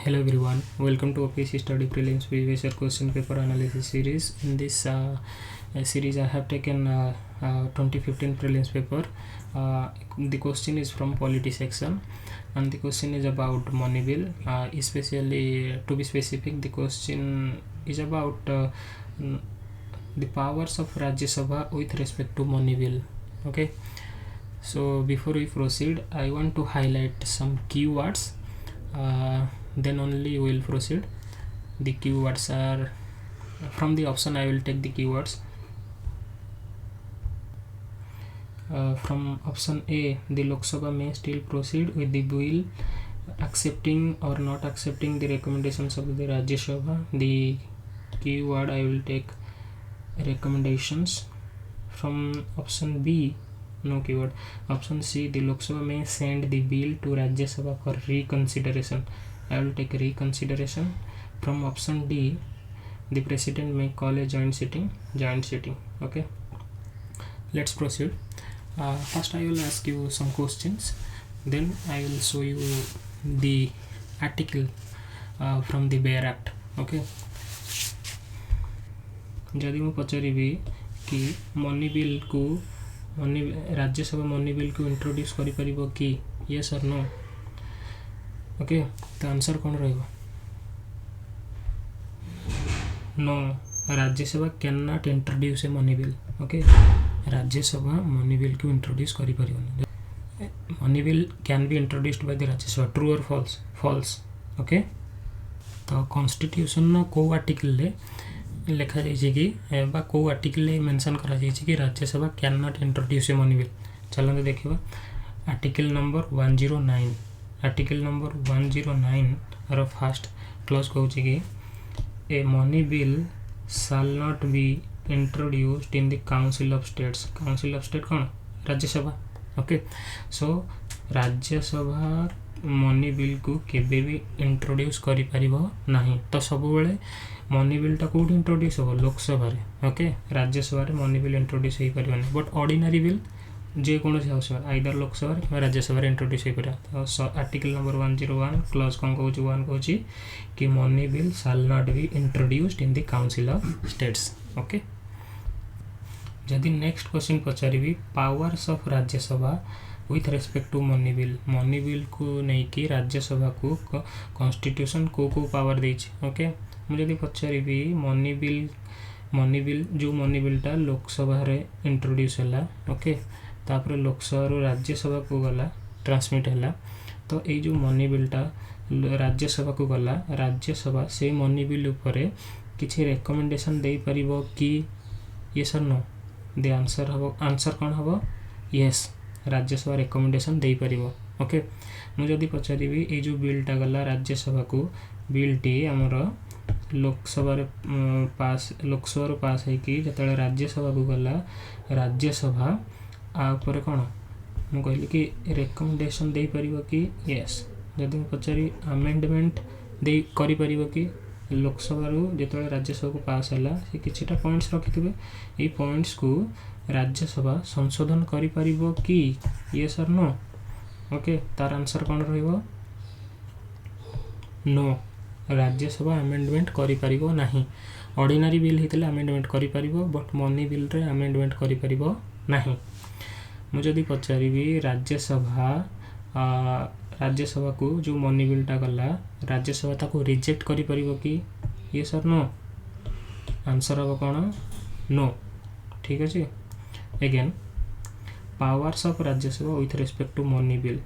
Hello everyone, welcome to OPSC Study Prelims Previous Year Question Paper Analysis Series. In this series I have taken 2015 Prelims paper. The question is from Polity section and the question is about money bill. Especially to be specific, the question is about the powers of Rajya Sabha with respect to money bill. Okay, so before we proceed, I want to highlight some keywords. Then only we will proceed. The keywords are from the option. I will take the keywords from option A. The Lok Sabha may still proceed with the bill accepting or not accepting the recommendations of the Rajya Sabha. The keyword I will take recommendations. From option B, no keyword. Option C, the Lok Sabha may send the bill to Rajya Sabha for reconsideration. I will take reconsideration. From option D, the president may call a joint sitting. Okay, let's proceed. First I will ask you some questions, then I will show you the article from the Bare Act. Okay, जदि मु पचारिबी कि money bill को राज्य Sabha money bill को introduce करि परिबो कि yes और नो. ओके, तो आंसर कौन रहेगा? No, Rajya Sabha can not introduce a money bill. Okay, Rajya Sabha money bill को इंट्रोड्यूस करि परिबो. Money bill can be introduced by the Rajya Sabha. True और फॉल्स? फॉल्स. ओके, तो कॉन्स्टिट्यूशन नो को आर्टिकल ले लिखा जाइए कि बा को आर्टिकल मेंशन करा जाइए कि Rajya Sabha can not introduce a money bill. चलते देखिए आर्टिकल नंबर 109. आर्टिकल नंबर 109 रो फर्स्ट क्लॉज कहूँ कि a money bill shall not be introduced in the council of states. Council of state कौन? Rajyasabha. Okay, so Rajyasabha money bill को केबे भी introduce करि परिबो नाही. तो सब बेले मनी बिलटा कौट इंट्रोड्यूस हो? लोकसभा रे. ओके, राज्यसभा रे मनी बिल इंट्रोड्यूस हो पारिबो नाही. बट ऑर्डिनरी बिल जे कौन हाउस आइदर लोकसभा कि राज्यसभा इंट्रोड्यूस हो पारे. तो आर्टिकल नंबर 101 क्लॉज कौन कहूँ? 1 कहूँ कि money bill shall not be introduced in the council of states. Okay, जदि नेक्स्ट क्वेश्चन पचारि powers of Rajyasabha with respect to money bill. Money bill को नहीं राज्यसभा को कॉन्स्टिट्यूशन को पावर देछि. ओके, मुझे पचारि मनी बिल जो मनी बिलटा लोकसभा रे इंट्रोड्यूस है. ओके, तापर लोकसभा राज्यसभा को गला ट्रांसमिट है. तो ये जो मनी बिलटा राज्यसभा को गला, राज्यसभा से मनी बिल उपरे किसी रेकमेंडेशन दे परिबो कि यस और नो? द आंसर कौन हम? यस, राज्यसभा रेकमेंडेशन दे परिबो. ओके, मुझे पचारि ये जो बिलटा गला राज्यसभा को, बिलटी आमर लोकसभा पास है कि जतले राज्यसभा को गला, राज्यसभा आपर कौन मु कहली कि रेकमेंडेशन दे परिबो कि यस. जदि पचारि अमेंडमेंट दे करि परिबो कि लोकसभा जिते राज्यसभा को पास है से किछिटा पॉइंट्स रखिथिबे, ए पॉइंट्स को राज्यसभा संशोधन करि परिबो कि यस और नो? ओके, तार आंसर कौन रहिबो? नो, राज्यसभा अमेंडमेंट करि परिबो नाही. ऑर्डिनरी बिल हितले अमेंडमेंट करि परिबो, बट मनी बिल रे अमेंडमेंट करि परिबो नाही. मुझे पचारि राज्यसभा को जो मनी बिलटा गला, राज्यसभा ताको रिजेक्ट करि परिबो कि यस और नो? आंसर हम कौन? नो. ठीक अच्छे. Again, powers of Rajyasabha with respect to money bill.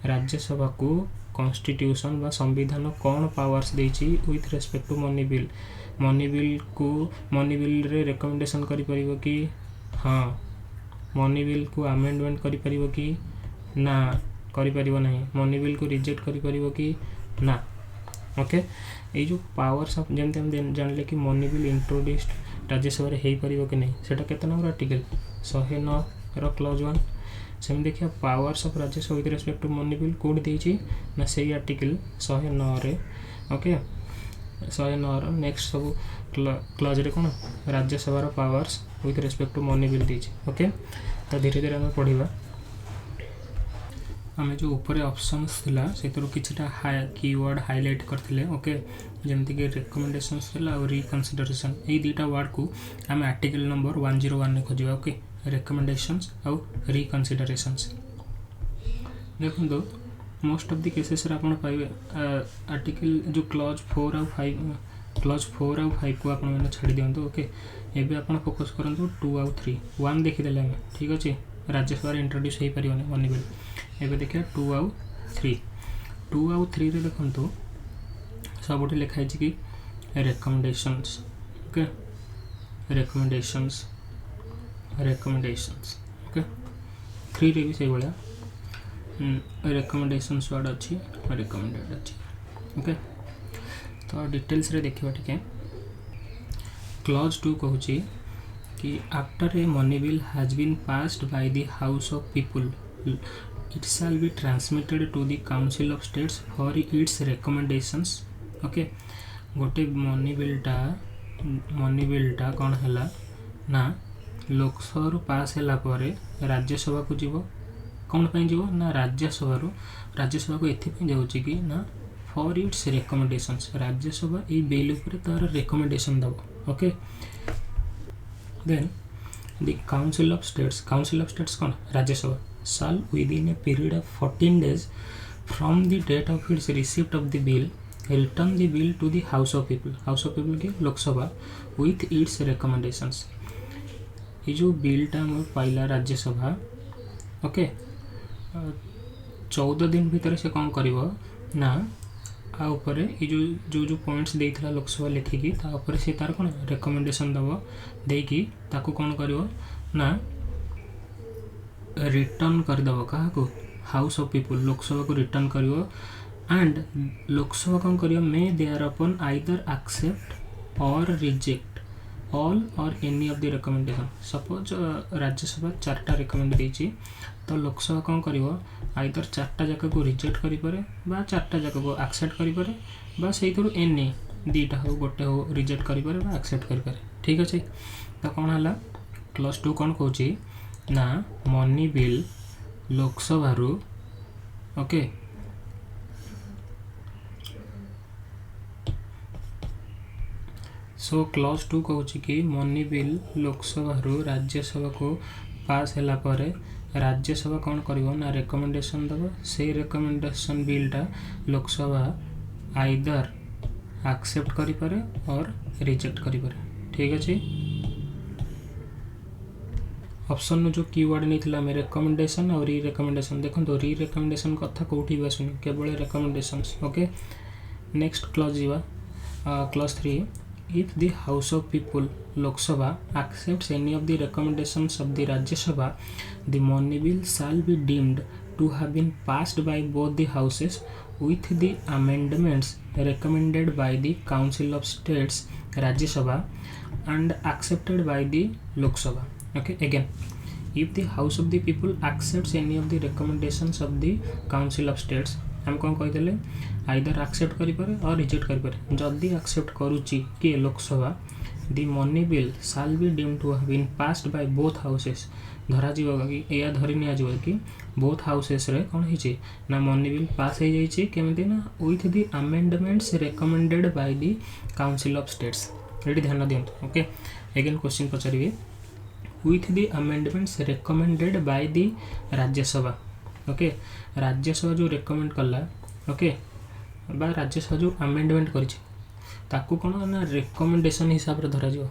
Rajyasabha को कॉन्स्टिट्यूशन बा संविधान कौन पावर्स देछि with respect to money bill? Money bill रे रिकमेंडेशन करि परिबो कि हाँ, मनी बिल को अमेंडमेंट करि परिबो कि ना, करि परिबो नाही. मनी बिल को रिजेक्ट करि परिबो कि ना. ओके, ये जो पावर्स ऑफ जेमते हम जानले कि मनी बिल इंट्रोड्यूस्ड राज्यसभा रे हेई परिबो कि नहीं, सेटा केते नंबर आर्टिकल? 109 रो क्लॉज 1. सेम देखिए powers of Rajyasabha with respect to money bill कोड देछि ना, सही आर्टिकल 109 रे. ओके, 109 रो नेक्स्ट सब क्लॉज रे कोन राज्यसभा रो powers with respect to money bill देछि. ओके, तो धीरे धीरे हम पढ़िबा. आम जो ऊपर ऑप्शंस थिला सेतरो किछटा कीवर्ड हाईलाइट करथिले ओके जेमति कि रिकमेंडेशंस थिला और रिकंसीडरेशन ए दुटा वर्ड को आम आर्टिकल नंबर 101 रे खोजिबा ओके रिकमेंडेशंस और रिकंसीडरेशंस देखो मोस्ट ऑफ द केसेस रे आपण पाइबे आर्टिकल जो क्लॉज 4 और 5 को आपण मैंने छाड़ी दियंतु ओके एबे आपण फोकस करंतु 2 और 3 1 देखि देले हम ठीक अछि राज्यसभा इंट्रोड्यूस हो पारिबने मनीबिल एबे देखिया 2 और 3 रे देखंतु सबोटी लिखा है कि रिकमेंडेशंस ओके रिकमेंडेशंस ओके 3 रे भी से बळा रिकमेंडेशंस वर्ड अच्छी रिकमेंडेड अच्छी ओके तो डिटेल्स रे देखिबा टिके क्लॉज 2 कहूँ कि after a money bill has been passed by the house of people it shall be transmitted to the council of states for its recommendations okay गोटे money बिलटा कौन है ना लोकसभा पास है राज्यसभा को जीव कौन पे जीव ना राज्यसभा को एथि जाऊँगी कि ना फॉर इट्स रिकमेंडेशंस राज्यसभा ये बिल उपर तार रिकमेंडेशन दब okay then the council of states कौन Rajya Sabha shall within a period of 14 days from the date of its receipt of the bill return the bill to the house of people की Lok Sabha with its recommendations ये जो बिलटा हम पाइला Rajya Sabha okay 14 दिन भीतर से कौन करिवो ना आ ऊपर ये जो पॉइंट्स देइथला लोकसभा लिखिकी ता ऊपर से तार कोन रिकमेंडेशन दबो देकी ताको कौन करिवो ना रिटर्न कर दबो कहा को हाउस ऑफ पीपल लोकसभा को रिटर्न करिवो एंड लोकसभा कौन करिवो may thereupon either accept or reject all or any of the recommendation suppose Rajyasabha 4टा रिकमेंड देछि तो लोकसभा कौन करिवो आइदर 4टा जाक को रिजेक्ट करि पारे बा 4टा जाक को एक्सेप्ट करि पारे बा सेही थरु एनी दीटा हो गोटे हो रिजेक्ट करि पारे बा एक्सेप्ट करि पारे ठीक अछि तो कौन हला क्लॉज 2 कौन कहूची ना मनी बिल लोकसभा रू ओके सो क्लॉज 2 कहूँ कि मनी बिल लोकसभा रू राज्यसभा को पास है परे राज्यसभा कौन करिवो ना रिकमेंडेशन दबो से रिकमेंडेशन बिलटा लोकसभा आइदर एक्सेप्ट करि पारे और रिजेक्ट करि पारे ठीक अछि ऑप्शन में जो कीवर्ड नहीं थिला मे रिकमेंडेशन और री रिकमेंडेशन देखो तो री रिकमेंडेशन कथा कोठी भी आसुनी केवल रिकमेंडेशंस ओके नेक्स्ट क्लॉज जीवा clause 3 if the house of people Lok Sabha accepts any of the recommendations of the Rajya Sabha the money bill shall be deemed to have been passed by both the houses with the amendments recommended by the council of states Rajya Sabha and accepted by the Lok Sabha okay again if the house of the people accepts any of the recommendations of the council of states हम कौन कही देले either accept करि पारे और reject करि पारे जदी एक्सेप्ट करूची कि Lok Sabha the money bill shall be deemed to have been passed by both houses धरा जीव कि या धरि निया जीव कि बोथ हाउसेस रे कोन हिची ना मनी बिल पास हो जाइछि केमिति ना with the amendments recommended by the council of states ready ध्यान दियंतु ओके अगेन क्वेश्चन पचारिबे with the amendments recommended by the Rajyasabha okay Rajyasabha जो रेकमेंड कला ओके बा राज्यसभा जो अमेंडमेंट करिछि ताकू कोन ना रेकमेंडेशन हिसाब रे धरा जिवो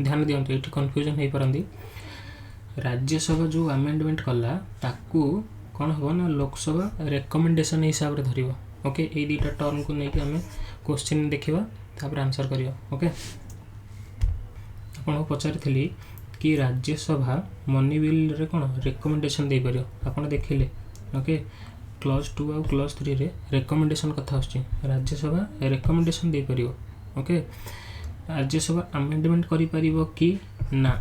ध्यान दियंतु एठी कंफ्यूजन हे परंदी राज्यसभा जो अमेंडमेंट कला ताकू कौन हम ना लोकसभा रेकमेंडेशन हिसाब रे धरिबो ओके ए दुटा टर्म को लेके हमें क्वेश्चन देखिबा तापर आंसर करियो ओके आपन पचारिथिली कि राज्यसभा मनी बिल रे कौन रेकमेंडेशन दे परियो आपन देखिले ओके क्लॉज 2 और क्लॉज 3 रे रेकमेंडेशन कथा आछि राज्यसभा रेकमेंडेशन दे परियो ओके राज्यसभा अमेंडमेंट करि परिबो कि ना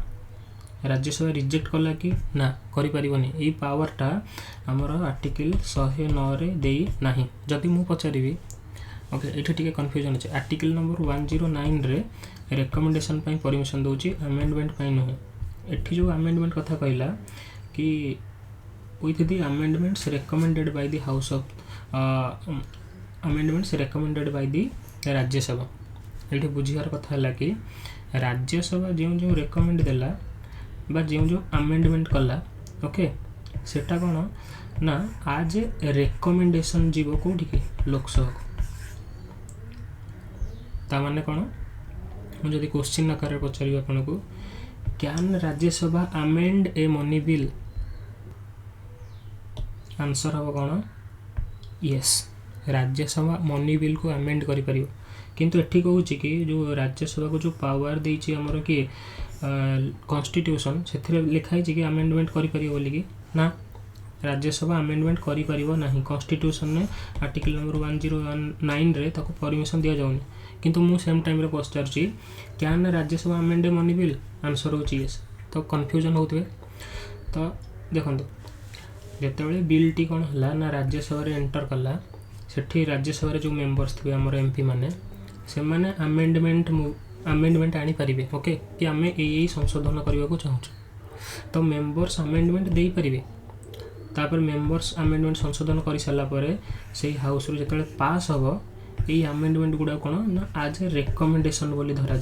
राज्यसभा रिजेक्ट कला कि ना करि परिबोनी ए पावरटा हमर आर्टिकल 109 रे देई नाही जदि मु पचारिबी ओके एठी टिके कंफ्यूजन अछि आर्टिकल नंबर 109 रे रेकमेंडेशन पई परमिशन दोची अमेंडमेंट पई नहीं एठी जो अमेंडमेंट कथा कहला कि with the amendments recommended by the House of amendments recommended by the राज्य सभा। ये बुझार कथा है कि राज्य सभा जो जो रेकमेंड देला बा जो जो अमेंडमेंट कला ओके सेटा कौन ना आज रेकमेंडेशन जीव कौटी की लोकसभा को ताने कौन मुझे क्वेश्चन आकार पचारि आपन को can Rajyasabha amend a money bill answer हम कौन यस राज्यसभा मनी बिल को अमेंड करि परियो किंतु एठी कहूँ कि जो राज्यसभा को जो पावर देछि हमर कि कॉन्स्टिट्यूशन से लिखाई कि अमेंडमेंट करि परियो बोली कि ना राज्यसभा अमेंडमेंट करि परियो नाही कॉन्स्टिट्यूशन ने आर्टिकल नंबर 1019 रे ताको परमिशन दिया जाउनी किंतु मु सेम टाइम रे पचारछि can Rajyasabha amend a money bill answer हो यस तो कन्फ्यूजन होतबे तो देखंतु जेतेबेले बिल टी कोन हला ना राज्यसभा रे एंटर कला सेठी राज्यसभा रे जो मेंबर्स थे हमर एमपी माने से माने अमेंडमेंट आनी परिबे ओके कि आमे एई संशोधन करबा को चाहू तो मेंबर्स अमेंडमेंट देई परिबे तापर मेंबर्स अमेंडमेंट संशोधन कर सारा पर से हाउस जो पास हम ये अमेंडमेंट गुड़ा कौन ना आज रेकमेंडेशन बोली धरा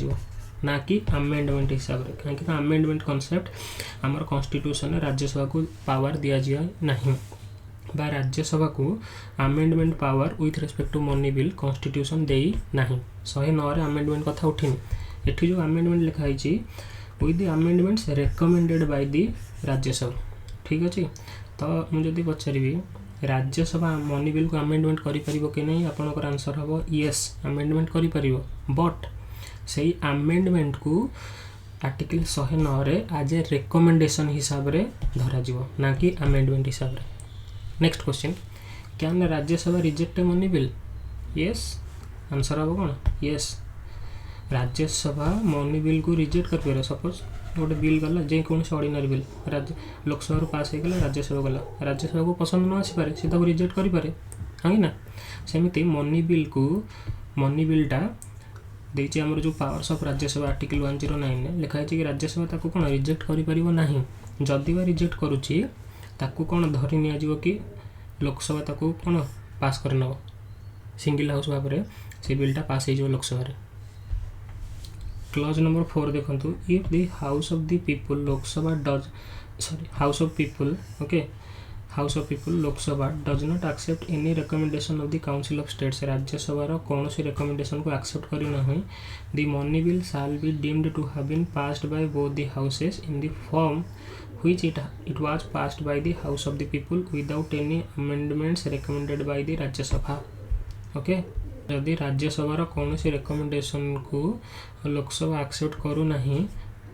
ना कि अमेंडमेंट हिसाब से कहीं अमेंडमेंट कॉन्सेप्ट आमर कॉन्स्टिट्यूशन राज्यसभा को पावर दि जाए नहीं बा राज्यसभा को amendment power with respect to money bill constitution दे नहीं 109 रे अमेंडमेंट कथा उठिनी एठी जो अमेंडमेंट लिखाई with the amendments recommended by the Rajya Sabha ठीक अच्छे तो मुझे पचारि राज्यसभा मनी बिल को अमेंडमेंट करि परिबो कि नहीं आपनकर आंसर हम यस अमेंडमेंट करि परिबो बट से अमेंडमेंट को आर्टिकल 109 रे आज ए रेकमेंडेशन हिसाब रे धरा जिवो ना कि अमेंडमेंट हिसाब रे। Next question can Rajya Sabha reject A money bill yes answer हम कौन यस राज्यसभा मनी बिल को रिजेक्ट कर पारे सपोज गोटे बिल गला जे कौन ऑर्डिनरी बिल राज्य लोकसभा पास हो गला राज्यसभा गला राज्यसभा को पसंद न आसीपे सी रिजेक्ट करें हाँ ना सेमती मनी मनी बिलटा देखिए आमर जो पावर्स ऑफ राज्यसभा आर्टिकल 109 लिखाई कि राज्यसभा ताको कौन रिजेक्ट करें जदि बा रिजेक्ट करुच्ची ताको कौन धरी नि कि लोकसभा ताको कौन पास कर नब सिंगल हाउस भाव में से बिलटा पास हो लोकसभा। क्लॉज नंबर 4 देखंतु if the house of the people Lok Sabha does house of people okay house of people Lok Sabha does not accept any recommendation of the council of states Rajya Sabha कौन सी रिकमेंडेशन को एक्सेप्ट करी ना हुई the money bill shall be deemed to have been passed by both the houses in the form which it was passed by the house of the people without any amendments recommended by the राज्य सभा okay जदि राज्यसभा कौन सी recommendation को Lok Sabha accept करू नहीं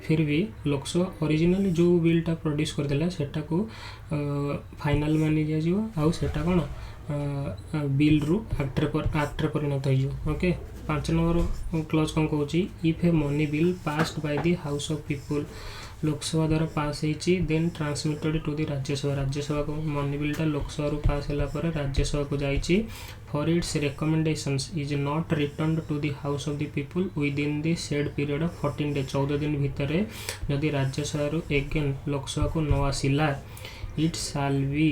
फिर भी लोकसभा ओरिजिनली जो बिलटा प्रोड्यूस करदेला सेटा को फाइनल मानी जाइयो आउ सेटा कौन बिल रु एक्ट परिणत हो ओके 5 नंबर क्लॉज कौन कहूँ if a money bill passed by the house of people Loksabha द्वारा पास होती then transmitted to the Rajyasabha को मनी बिलटा लोकसभा पास है राज्यसभा को जाइए for its recommendations is not return to the house of the people within the said period of 14 days 14 दिन भितर जदि राज्यसभा एगेन लोकसभा को न आसिला it shall be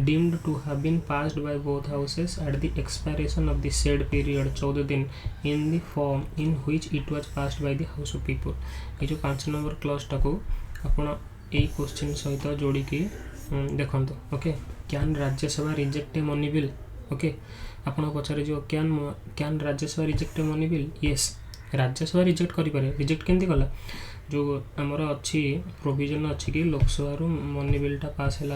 deemed to have been passed by both houses at the expiration of the said period 14 दिन in the form in which it was passed by the house of people। ये जो 5 number clause टाको आपण ए question सहित जोड़ी की देखंतु okay can Rajya Sabha reject A money bill okay आपण पचारे जो can Rajya Sabha reject A money bill yes Rajya Sabha reject करि पारे रिजेक्ट केंती कला जो आमर अच्छी प्रोविजन अच्छी कि लोकसभा मनी बिलटा पास है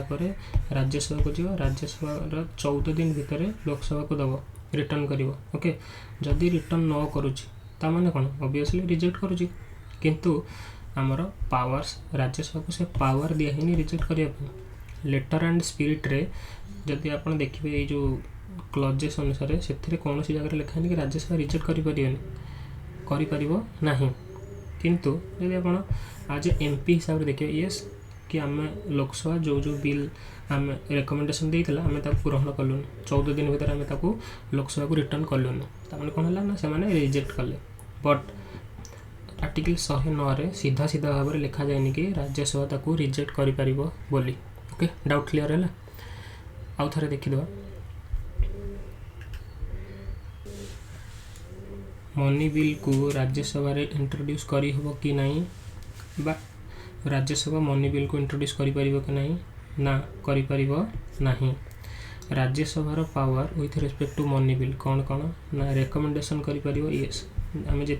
राज्यसभा को जीव राज्यसभा 14 दिन भितर लोकसभा को दब रिटर्न कर ओके जदि रिटर्न न करुच्ची माने कौन ऑब्वियसली रिजेक्ट करुच्ची किंतु आमर पावर्स राज्यसभा को से पावर दिखाही रिजेक्ट करने लेटर एंड स्पिरिट रे जदि आप देखिए ये जो क्लजेस अनुसार से कौन सी जगह लिखाही कि राज्यसभा रिजेक्ट कर नहीं किंतु यदि आप आज एमपी हिसाब से देखिए येस कि आम लोकसभा जो जो बिल आम रेकमेंडेशन देता आम ग्रहण कलुन 14 दिन भर आम लोकसभा को रिटर्न कलुन तमें कौन है ना से रिजेक्ट कले बट आर्टिकल 109 रे सीधा सीधा भाव में लिखा जाए कि राज्यसभा रिजेक्ट कर बोली ओके डाउट क्लियर है आउ थे देखीद मनी बिल को राज्यसभा रे इंट्रोड्यूस करी होबो कि नहीं बा राज्यसभा मनी बिल को इंट्रोड्यूस करी परिबो कि नहीं ना करी परिबो नहीं Rajya Sabha power with respect to money bill कौन कौन ना रेकमेंडेशन करी परिबो यस आम जी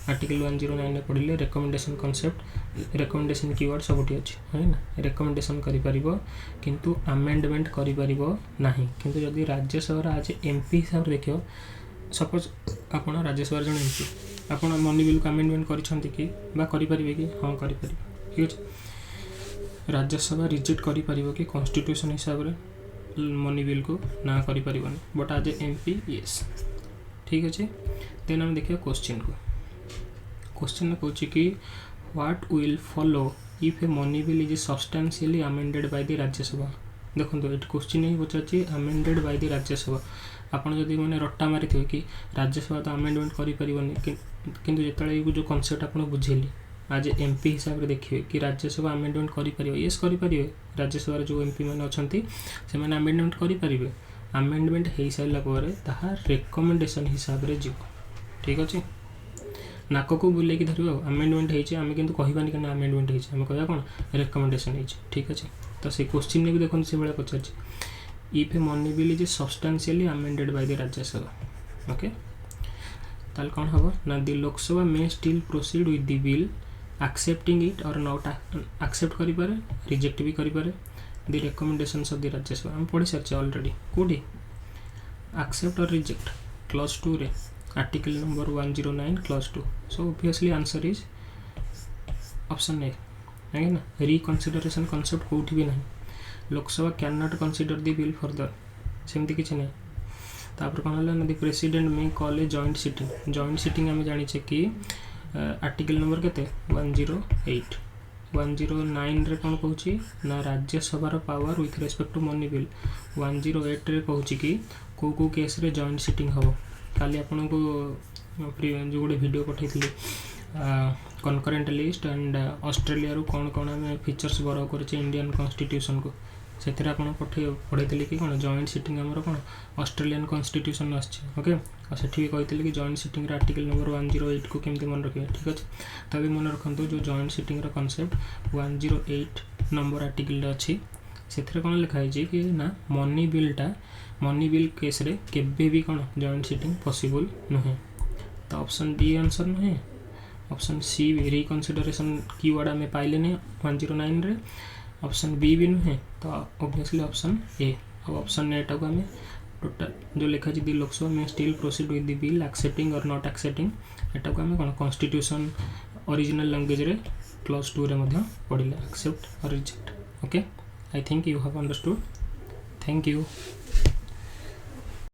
आर्टिकल 109 में पढ़ले रेकमेंडेशन कॉन्सेप्ट रेकमेंडेशन कीवर्ड सबुठी अच्छी है ना रेकमेंडेशन करि परिबो किंतु अमेंडमेंट करि परिबो नाही किंतु जदि राज्यसभा आज एमपी हिसाब रे देखियो सपोज आपण राज्यसभा जन एमपी आपण मनी बिल को अमेंडमेंट करिसंती कि बा करि परिबे कि हां करि परिबे ठीक अछि राज्यसभा रिजेक्ट करि परिबो कि कॉन्स्टिट्यूशन हिसाब रे मनी बिल को ना करि परिबोनी बट आज एमपी यस ठीक अछि देन हम देखिए क्वेश्चन को क्वेश्चन कहूँ कि what will follow if a money bill is substantially amended by the Rajyasabha देखो ये क्वेश्चन ही पचार अमेंडेड बाय द राज्यसभा आपड़ जदि मैंने रट्टा मारी थे कि राज्यसभा तो अमेंडमेंट करें किंतु जो जो कॉन्सेप्ट आप बुझेली आज एमपी हिसाब से देखिए कि राज्यसभा अमेंडमेंट करें येस करें राज्यसभा जो एमपी मैंने अच्छा से अमेंडमेंट करें अमेंडमेंट हो सारा पर ताहा रेकमेंडेशन हिसाब से जीव ठीक अच्छे नाक को बुलेक धर अमेंडमेंट होमें कि कहबानी कि अमेंडमेंट होमें कह कौन रेकमेंडेशन हो ठीक अच्छे तो से क्वेश्चन भी देखो से भाई पचार if a money bill is substantially amended by the Rajyasabha okay ताल कौन हम ना the Loksabha may still proceed with the bill accepting it or not accept करें रिजेक्ट भी करें the recommendations of the Rajyasabha हम पढ़ी सारी ऑलरेडी कौटी एक्सेप्ट और रिजेक्ट क्लॉज 2 रे article number 109 clause 2 so obviously answer is option A है ना रिकनसिडरेशन कॉन्सेप्ट कोठी भी नहीं Lok Sabha can not consider the bill further सेमती किसी नहीं तापर कौन है ना the president may call a joint sitting आम जाने कि आर्टिकल नंबर के 108 109 रे कौन कहूँ ना राज्यसभार power with respect to money bill 108 रे कहूँ कि को केस रे जॉइंट सिटिंग हम काली आपन को जो गोटे वीडियो पठाई कनकरेंट लिस्ट एंड ऑस्ट्रेलिया रू कौन कौन आम फीचर्स बराव कर इंडियन कॉन्स्टिट्यूशन को से पढ़ाई कि कौन जॉइंट सिटिंग आमर कौन ऑस्ट्रेलियन कॉन्स्टिट्यूशन ओके और से कहते कि जॉइंट सिटिंग आर्टिकल नंबर 108 को केमती मन रखिए ठीक अच्छे तो भी मन रखु जो joint sitting concept 108 number article अच्छी से कौन लिखाई कि ना मनी बिल केस रे केबे भी कौन जॉइंट सिटिंग पॉसिबल नुहे तो ऑप्शन डी आंसर नुहे ऑप्शन सी भी रिकनसिडरेशन कीवर्ड आम पाइले नहीं 109 रे ऑप्शन बी भी नुहे तो ऑब्वियसली ऑप्शन ए और ऑप्शन ए टाक आम टोटाल जो लिखा दी लोकसभा में still proceed with the bill accepting और नॉट एक्सेप्टिंग एटा को आम कौन कॉन्स्टिट्यूशन ओरिजिनल लैंग्वेज रे क्लॉज 2 रे पढ़िले accept or reject okay I think you have understood thank you.